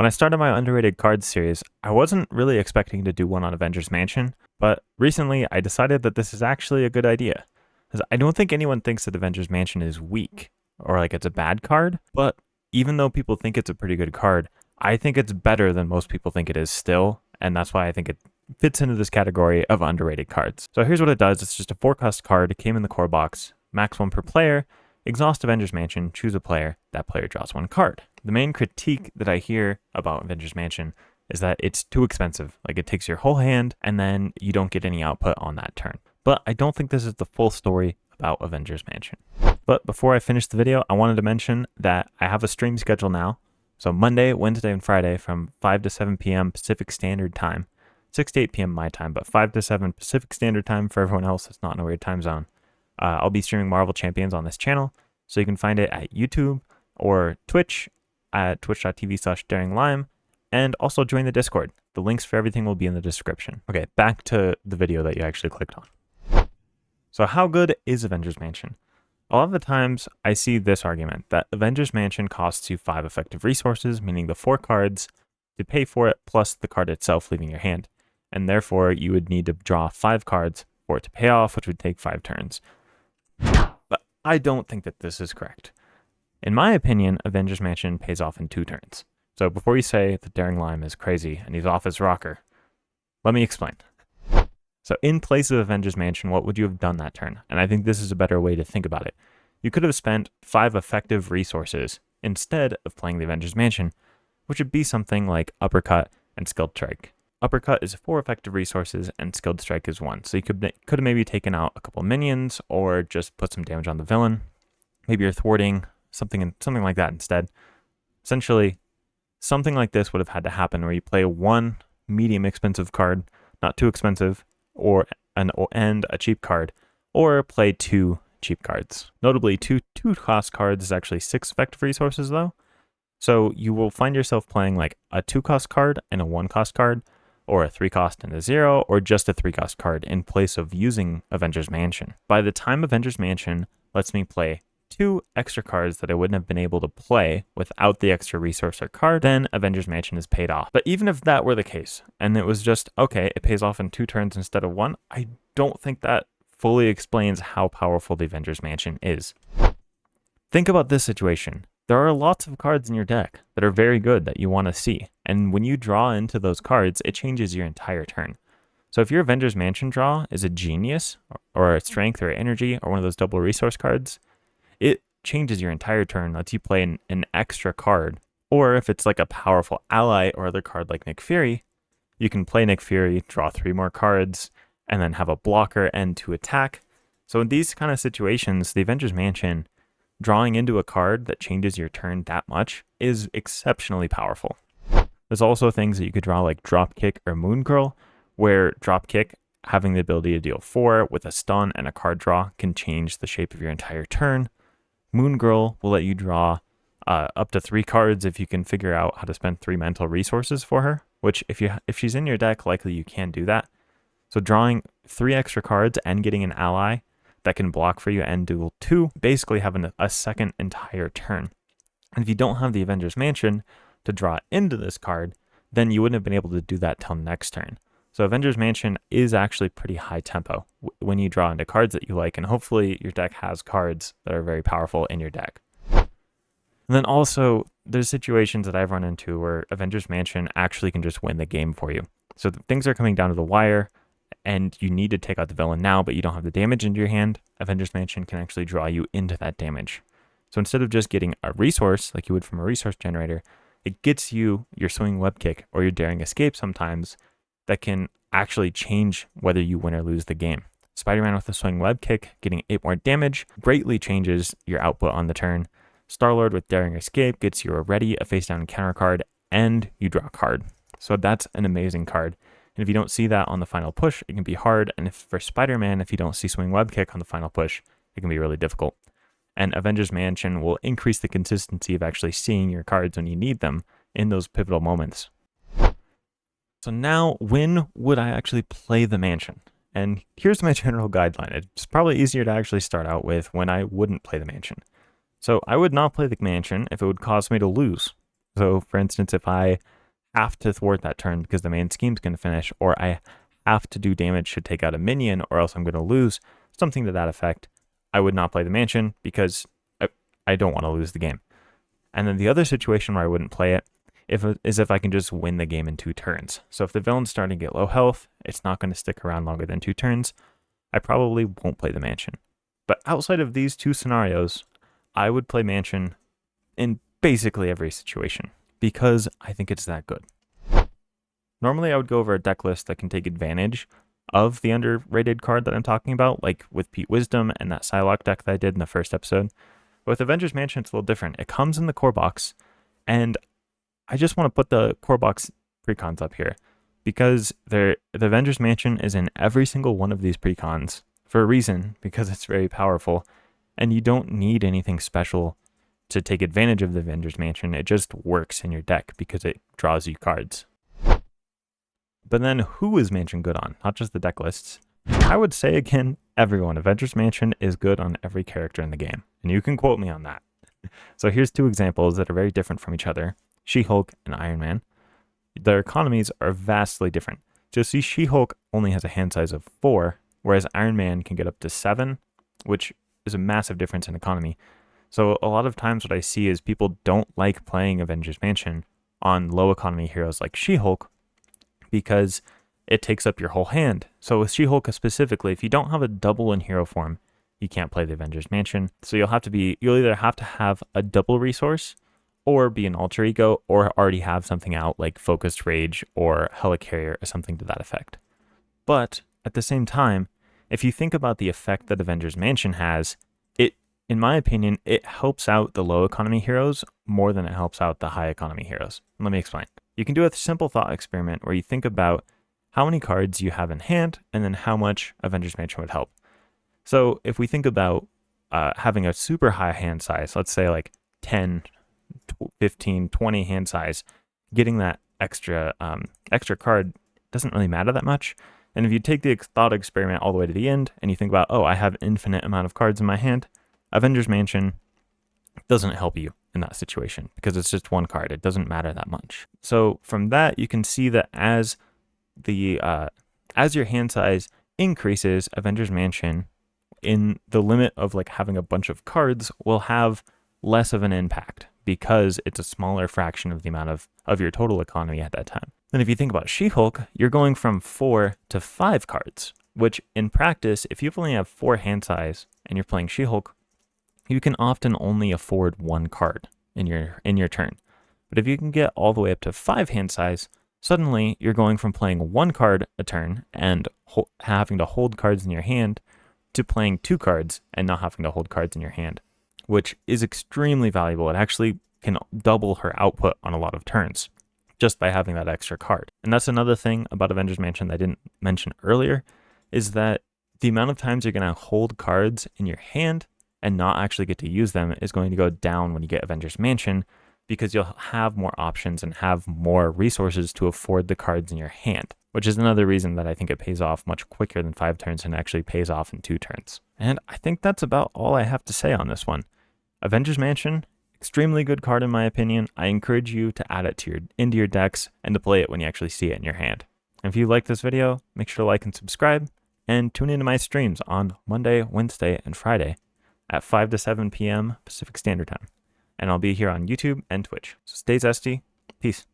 I started my underrated cards series, I wasn't really expecting to do one on Avengers Mansion, but recently I decided that this is actually a good idea. Because I don't think anyone thinks that Avengers Mansion is weak or like it's a bad card, but even though people think it's a pretty good card, I think it's better than most people think it is still, and that's why I think it fits into this category of underrated cards. So here's what it does. It's just a 4-cost card. It came in the core box, max 1 per player, exhaust Avengers Mansion, choose a player, that player draws 1 card. The main critique that I hear about Avengers Mansion is that it's too expensive. Like, it takes your whole hand and then you don't get any output on that turn. But I don't think this is the full story about Avengers Mansion. But before I finish the video, I wanted to mention that I have a stream schedule now. So Monday, Wednesday, and Friday from 5 to 7 p.m. Pacific Standard Time. 6 to 8 p.m. my time, but 5 to 7 Pacific Standard Time for everyone else that's not in a weird time zone. I'll be streaming Marvel Champions on this channel, so you can find it at YouTube or Twitch at twitch.tv/daringlime, and also join the Discord. The links for everything will be in the description. Okay, back to the video that you actually clicked on. So how good is Avengers Mansion? A lot of the times I see this argument that Avengers Mansion costs you 5 effective resources, meaning the 4 cards to pay for it plus the card itself leaving your hand, and therefore you would need to draw 5 cards for it to pay off, which would take 5 turns. But I don't think that this is correct. In my opinion, Avengers Mansion pays off in 2 turns. So before you say that Daring Lime is crazy and he's off his rocker, let me explain. So in place of Avengers Mansion, what would you have done that turn? And I think this is a better way to think about it. You could have spent 5 effective resources instead of playing the Avengers Mansion, which would be something like Uppercut and Skilled Strike. Uppercut is 4 effective resources and Skilled Strike is 1. So you could have maybe taken out a couple minions or just put some damage on the villain. Maybe you're thwarting something like that instead. Essentially, something like this would have had to happen where you play 1 medium expensive card, not too expensive, and a cheap card, or play 2 cheap cards. Notably, 2 cost cards is actually 6 effective resources though. So you will find yourself playing like a 2-cost card and a 1-cost card, or a 3-cost and a 0, or just a 3-cost card in place of using Avengers Mansion. By the time Avengers Mansion lets me play 2 extra cards that I wouldn't have been able to play without the extra resource or card, then Avengers Mansion is paid off. But even if that were the case, and it was just, okay, it pays off in 2 turns instead of 1, I don't think that fully explains how powerful the Avengers Mansion is. Think about this situation. There are lots of cards in your deck that are very good that you want to see, and when you draw into those cards, it changes your entire turn. So if your Avengers Mansion draw is a Genius, or a Strength or Energy, or one of those double resource cards, it changes your entire turn, lets you play an extra card. Or if it's like a powerful ally or other card like Nick Fury, you can play Nick Fury, draw 3 more cards, and then have a blocker end to attack. So in these kind of situations, the Avengers Mansion drawing into a card that changes your turn that much is exceptionally powerful. There's also things that you could draw like Dropkick or Moon Girl, where Dropkick, having the ability to deal 4 with a stun and a card draw, can change the shape of your entire turn. Moon Girl will let you draw up to 3 cards if you can figure out how to spend 3 mental resources for her, which if she's in your deck, likely you can do that. So drawing 3 extra cards and getting an ally that can block for you and duel 2, basically having a second entire turn. And if you don't have the Avengers Mansion to draw into this card, then you wouldn't have been able to do that till next turn. So Avengers Mansion is actually pretty high tempo when you draw into cards that you like, and hopefully your deck has cards that are very powerful in your deck. And then also, there's situations that I've run into where Avengers Mansion actually can just win the game for you. So things are coming down to the wire, and you need to take out the villain now, but you don't have the damage into your hand. Avengers Mansion can actually draw you into that damage. So instead of just getting a resource, like you would from a resource generator, it gets you your Swinging Web Kick or your Daring Escape sometimes, that can actually change whether you win or lose the game. Spider-Man with a Swing Web Kick, getting 8 more damage, greatly changes your output on the turn. Star-Lord with Daring Escape gets you a ready, a face-down counter card, and you draw a card. So that's an amazing card. And if you don't see that on the final push, it can be hard. And for Spider-Man, if you don't see Swing Web Kick on the final push, it can be really difficult. And Avengers Mansion will increase the consistency of actually seeing your cards when you need them in those pivotal moments. So now, when would I actually play the Mansion? And here's my general guideline. It's probably easier to actually start out with when I wouldn't play the Mansion. So I would not play the Mansion if it would cause me to lose. So for instance, if I have to thwart that turn because the main scheme's going to finish, or I have to do damage to take out a minion or else I'm going to lose, something to that effect, I would not play the mansion because I don't want to lose the game. And then the other situation where I wouldn't play it is if I can just win the game in 2 turns. So if the villain's starting to get low health, it's not going to stick around longer than 2 turns, I probably won't play the mansion. But outside of these 2 scenarios, I would play mansion in basically every situation because I think it's that good. Normally, I would go over a deck list that can take advantage of the underrated card that I'm talking about, like with Pete Wisdom and that Psylocke deck that I did in the first episode. But with Avengers Mansion, it's a little different. It comes in the core box, and I just want to put the core box precons up here because the Avengers Mansion is in every single one of these precons for a reason, because it's very powerful, and you don't need anything special to take advantage of the Avengers Mansion. It just works in your deck because it draws you cards. But then who is Mansion good on? Not just the deck lists. I would say again, everyone. Avengers Mansion is good on every character in the game. And you can quote me on that. So here's 2 examples that are very different from each other. She-Hulk and Iron Man. Their economies are vastly different. So see, She-Hulk only has a hand size of 4, whereas Iron Man can get up to 7, which is a massive difference in economy. So a lot of times what I see is people don't like playing Avengers Mansion on low economy heroes like She-Hulk because it takes up your whole hand. So with She-Hulk specifically, if you don't have a double in hero form, you can't play the Avengers Mansion. So you'll either have to have a double resource or be an alter ego or already have something out like Focused Rage or Helicarrier or something to that effect. But at the same time, if you think about the effect that Avengers Mansion has, in my opinion, it helps out the low economy heroes more than it helps out the high economy heroes. Let me explain. You can do a simple thought experiment where you think about how many cards you have in hand and then how much Avengers Mansion would help. So if we think about having a super high hand size, let's say like 10, 15, 20 hand size, getting that extra card doesn't really matter that much. And if you take the thought experiment all the way to the end and you think about, oh, I have infinite amount of cards in my hand, Avengers Mansion doesn't help you in that situation because it's just 1 card. It doesn't matter that much. So from that, you can see that as your hand size increases, Avengers Mansion, in the limit of like having a bunch of cards, will have less of an impact because it's a smaller fraction of the amount of your total economy at that time. And if you think about She-Hulk, you're going from 4 to 5 cards, which in practice, if you only have 4 hand size and you're playing She-Hulk, you can often only afford 1 card in your turn. But if you can get all the way up to 5 hand size, suddenly you're going from playing 1 card a turn and having to hold cards in your hand to playing 2 cards and not having to hold cards in your hand, which is extremely valuable. It actually can double her output on a lot of turns just by having that extra card. And that's another thing about Avengers Mansion that I didn't mention earlier, is that the amount of times you're going to hold cards in your hand and not actually get to use them is going to go down when you get Avengers Mansion, because you'll have more options and have more resources to afford the cards in your hand, which is another reason that I think it pays off much quicker than 5 turns and actually pays off in 2 turns. And I think that's about all I have to say on this one. Avengers Mansion, extremely good card in my opinion. I encourage you to add it into your decks and to play it when you actually see it in your hand. And if you like this video, make sure to like and subscribe, and tune into my streams on Monday, Wednesday, and Friday at 5 to 7 p.m. Pacific Standard Time. And I'll be here on YouTube and Twitch. So stay zesty. Peace.